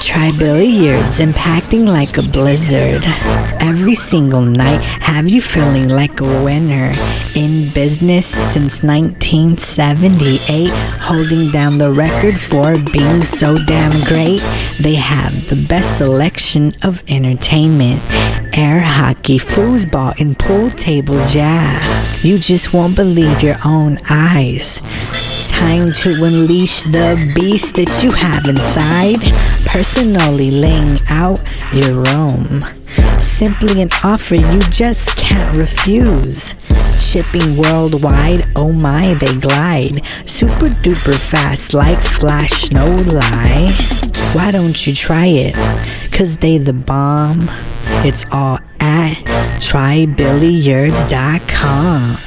Try billiards impacting like a blizzard. Every single night have you feeling like a winner. In business since 1978, holding down the record for being so damn great. They have the best selection of entertainment. Air hockey, foosball, and pool tables, yeah. You just won't believe your own eyes. Time to unleash the beast that you have inside. Personally laying out your room. Simply an offer you just can't refuse. Shipping worldwide, oh my, they glide. Super duper fast like Flash, no lie. Why don't you try it? 'Cause they the bomb. It's all at trybilliards.com.